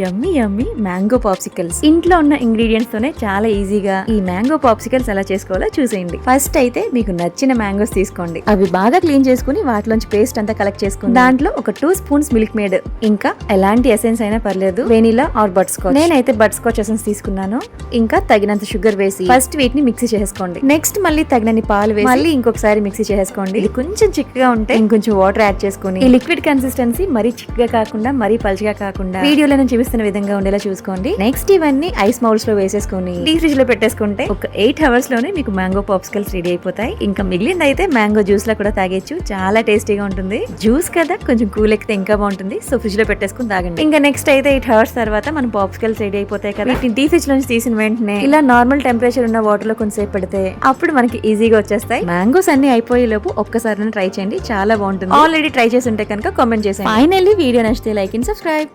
యమ్మీ యమ్మీ mango popsicles. ఇంట్లో ఉన్న ingredients తోనే చాలా ఈజీగా ఈ మ్యాంగో పాప్సికల్స్ ఎలా చేసుకోవాలో చూసేయండి. ఫస్ట్ అయితే మీకు నచ్చిన మ్యాంగోస్ తీసుకోండి. అవి బాగా క్లీన్ చేసుకుని వాటిలోంచి పేస్ట్ అంతా కలెక్ట్ చేసుకుని దాంట్లో ఒక 2 స్పూన్స్ మిల్క్ మేడ్, ఇంకా ఎలాంటి ఎసెన్స్ అయినా పర్లేదు, వెనిలా ఆర్ బటర్ స్కాచ్. నేనైతే బటర్ స్కాచ్ ఎసెన్స్ తీసుకున్నాను. ఇంకా తగినంత షుగర్ వేసి ఫస్ట్ వీటిని మిక్సీ చేసుకోండి. నెక్స్ట్ మళ్ళీ తగినన్ని పాలు వేసి మళ్ళీ ఇంకొకసారి మిక్సీ చేసుకోండి. ఇది కొంచెం చిక్కగా ఉంటే ఇంకొంచెం వాటర్ యాడ్ చేసుకుని ఈ లిక్విడ్ కన్సిస్టెన్సీ మరీ చిక్కగా కాకుండా మరీ పల్చగా కాకుండా వీడియోలో నేను చూపిస్తున్న విధంగా ఉండేలా చూసుకోండి. నెక్స్ట్ ఇవన్నీ ఐస్ మౌల్డ్స్ లో వేసేసుకుని డీ ఫ్రిడ్జ్ లో పెట్టేసుకుంటే ఒక 8 hours లోనే మీకు మ్యాంగో పాప్సికల్స్ రెడీ అయిపోతాయి. ఇంకా మిగిలింది అయితే మ్యాంగో జ్యూస్ లో కూడా తాగేచ్చు. చాలా టేస్టీగా ఉంటుంది. జ్యూస్ కదా, కొంచెం కూల్ ఎక్కితే ఇంకా బాగుంటుంది. సో ఫ్రిడ్జ్ లో పెట్టేసుకుని తాగండి. ఇంకా నెక్స్ట్ అయితే 8 hours తర్వాత మన పాప్సికల్స్ రెడీ అయిపోతాయి కదా. వీటిని డీ ఫ్రిడ్జ్ నుంచి తీసిన వెంటనే ఇలా నార్మల్ టెంపరేచర్ ఉన్న వాటర్ లో కొంచెంసేపు పెడితే అప్పుడు మనకి ఈజీగా వచ్చేస్తాయి. మ్యాంగోస్ అన్ని అయిపోయే లోపు ఒక్కసారి ట్రై చేయండి, చాలా బాగుంటుంది. ఆల్రెడీ ట్రై చేసి ఉంటే కనుక కామెంట్ చేయండి. ఫైనల్లీ వీడియో నచ్చితే లైక్ అండ్ సబ్స్క్రైబ్.